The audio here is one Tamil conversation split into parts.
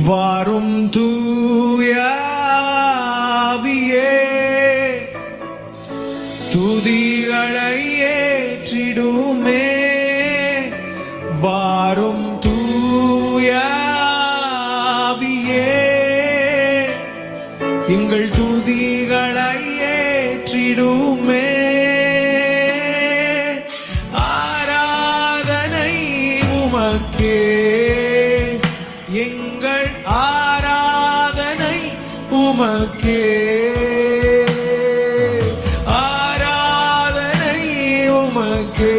வாரும் தூயாவியே துதிகளை ஏற்றிடுமே. வாரும் தூயாவியே எங்கள் துதிகளை ஏற்றிடுமே. ஆராதனை உமக்கே, எங்கள் ஆராதனை உமக்கே. ஆராதனை உமக்கே,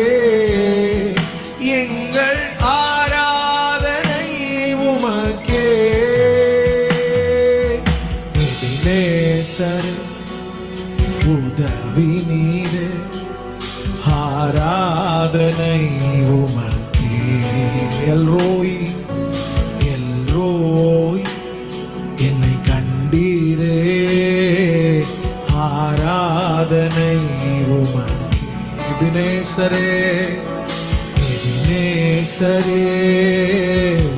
எங்கள் ஆராதனை உமக்கே. எபினேசர் உதவி நீரே, ஆராதனை உமக்கே. எல்ரோய் எல்ரோய் என்னை கண்டீரே, ஆராதனை உமக்கே. எபினேசரே எபினேசரே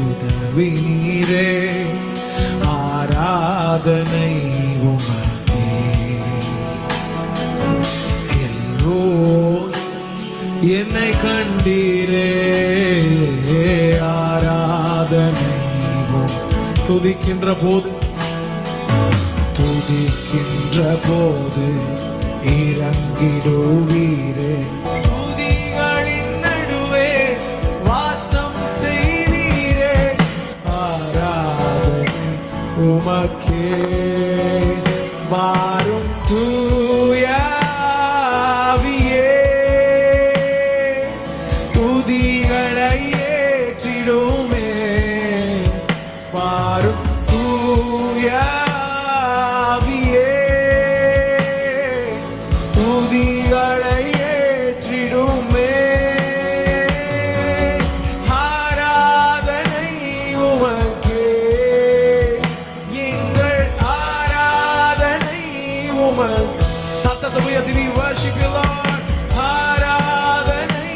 உதவி நீரே, ஆராதனை உமக்கே. எல்ரோய் என்னை கண்டீரே, ஆராதனை. துதிக்கின்ற போது இறங்கிடுவீரே. துதிகளின் நடுவே வாசம் செய்வீரே. ஆராதனை உமக்கே. வாரும் தூயாவியே துதிகளை ஏற்றிடுமே. வாரும் தூயாவியே துதிகளை ஏற்றிடுமே. ஆராதனை உமக்கே, எங்கள் ஆராதனை உமக்கே. சத்தத்தை உயர்த்தி we worship you Lord. ஆராதனை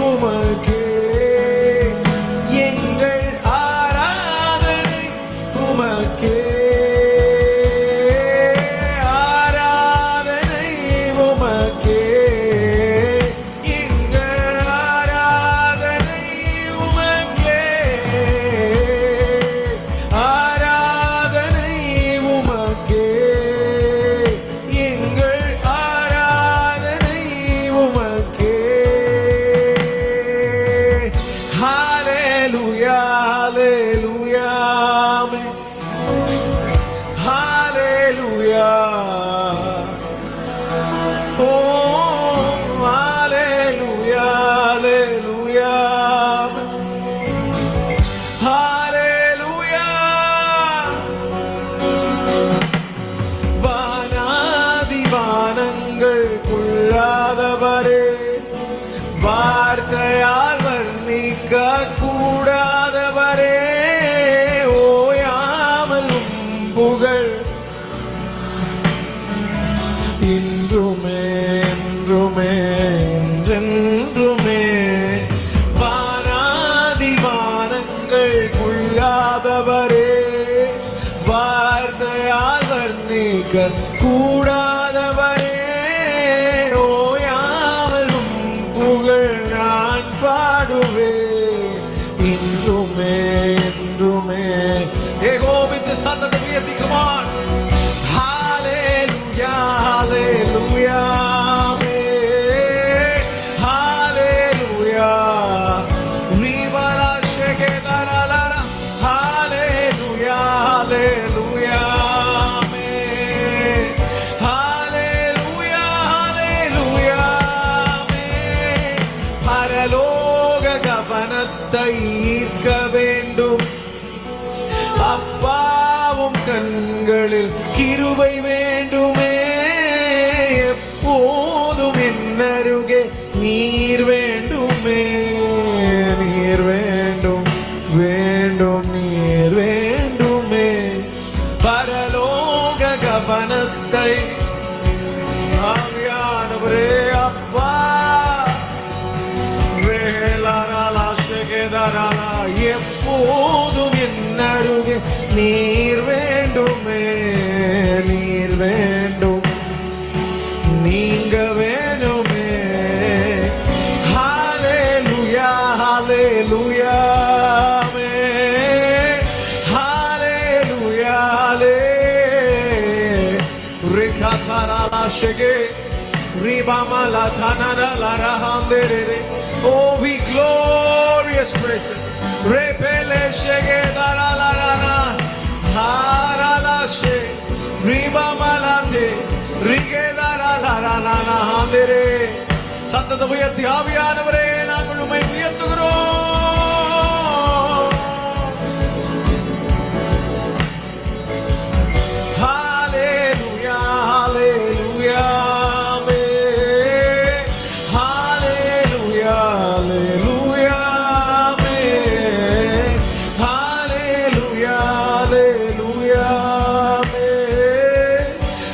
உமக்கே, எங்கள் ஆராதனை உமக்கே. ஆராதனை உமக்கே, எங்கள் ஆராதனை உமக்கே. ஆராதனை உமக்கே, எங்கள் ஆராதனை உமக்கே. ஹalleluya hallelujah hallelujah. Oh hallelujah hallelujah hallelujah. வானாதி வானங்கள் கொள்ளாதவரே, வார்த்தையால் வர்ணிக்க கூடாதவரே, ஓயாமலும் புகழ் இன்றுமே என்றுமே என்றென்றுமே. வானாதி வானங்கள் கொள்ளாதவரே, வார்த்தையால் வர்ணிக்க கூடாதவரே, ஓயாமலும் புகழ் நான் பாடுவேன் இன்றுமே என்றுமே. ஏகோபித்து சத்தத்தை உயர்த்தி come on. Hallelujah hallelujah hallelujah. Ribara shekedarala hallelujah hallelujah hallelujah hallelujah. பரலோக கவனத்தை ஈர்க்க வேண்டும், அப்பாவும் கண்களில் கிருபை வேண்டுமே. எப்போதும் என்னருகே நீர் வேண்டுமே. நீர் வேண்டும் வேண்டும் நீர் வேண்டுமே. பரலோக கவனத்தை ஆவியானவரே அப்பா வேளாளா எப்போதும் என் நடுவே அருகே நீர் வேண்டுமே, நீர் வேண்டும், நீங்க வேணுமே. ஹalleluya ஹalleluya ஹalleluya rekatara shege ribamala thanara lara handere. Oh, we glorious presence. Repele shege dara lara harala she ribamalate rige dara lara lara handere. சத்தத்தை உயர்த்தி ஆவியானவரே நாங்கள் உம்மை உயர்த்துகிறோம். ஹalleluya ஹalleluya ஹalleluya ஹalleluya ஹalleluya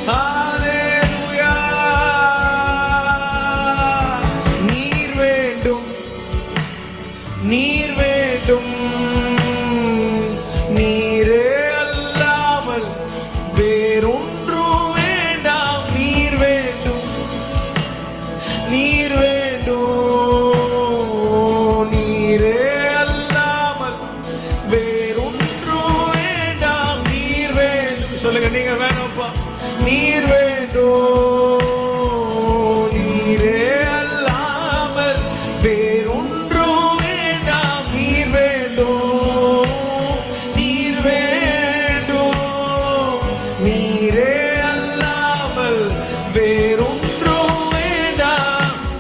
ஹalleluya நீர் வேண்டும், நீரே அல்லாமல் வேறொன்றும் வேண்டாம். நீர் வேண்டும், நீர் வேண்டும், நீரே அல்லாமல் வேறொன்றும் வேண்டாம். நீர் வேண்டும், சொல்லுங்க, நீங்க வேணும்ப்பா. நீர் வேண்டும், நீரே அல்லாமல் வேறொன்று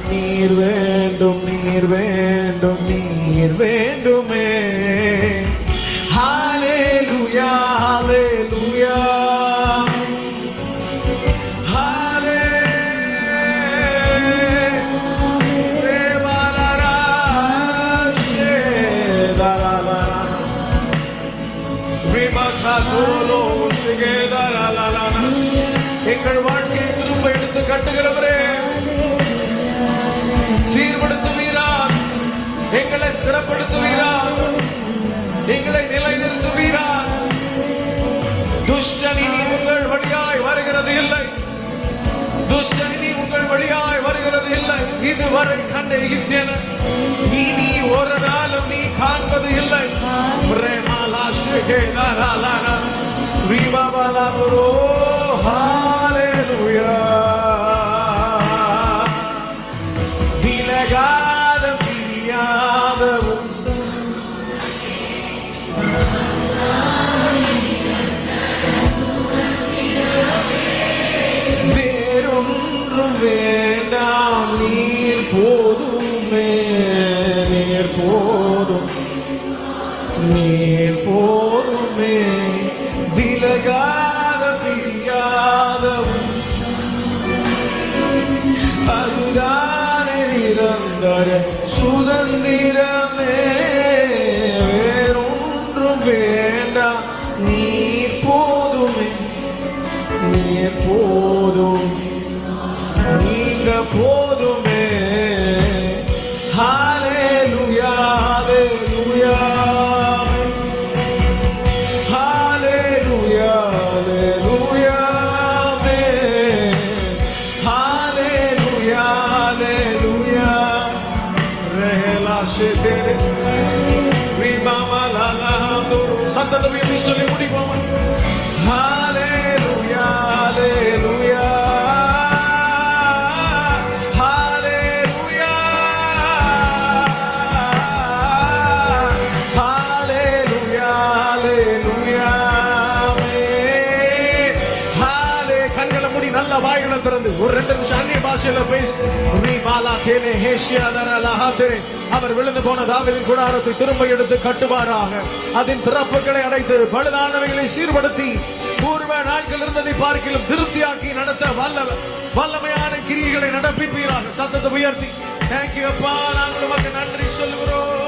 வேண்டும், நீர் வேண்டும், நீர் வேண்டுமே. ஹalleluya ஹalleluya எங்கள் வாழ்க்கையை திரும்ப எடுத்து கட்டுகிறவரே, சீர்படுத்துவீரார், எங்களை சிறப்படுத்துவீரார், எங்களை நிலைநிறுத்துவீரார். துஷ்டனி உங்கள் வழியாய் வருகிறது இல்லை, துஷ்டனி உங்கள் வழியாய் வருகிறது இல்லை. இதுவரை கண்ட எகிப்தியனை நீ ஒரு நாளும் நீ காண்பது இல்லை. விலகாத பிரியாத வேறொன்றும் வேண்டாம். நீர் போதுமே, நீர் போதும், நீர் போதுமே. விலகாத பிரியாத அதுதானே நிரந்தர சுதந்திரமே. வேறொன்றும் வேண்டாம். நீர் போதுமே, நீர் போதும், நீங்க போதுமே. ஹalleluya ஹalleluya ஹalleluya ஹalleluya ஹalleluya ஹalleluya ரஹலா ஷெதே ரிபாமலா சத்தத்தை உயர்த்தி சொல்லி முடிப்போம். ஹalleluya ஹalleluya வாய்களை திறந்து ஒரு 2 நிமிஷம் அந்நிய பாஷையில பேசி அவர் விழுந்து போன தாவீதின் கூடாரத்தை திரும்ப எடுத்து கட்டுவாராக. அதன் திறப்புகளை அடைத்து பழுதானவைகளை சீர்படுத்தி பூர்வ நாட்கள் இருந்ததை பார்க்கிலும் திருப்தியாக்கி நடத்த வல்லமையான கிரியைகளை நடப்பிப்பீராக. சத்தத்தை உயர்த்தி தேங்க்யூ அப்பா, நாங்கள் உமக்கு நன்றி சொல்லுகிறோம்.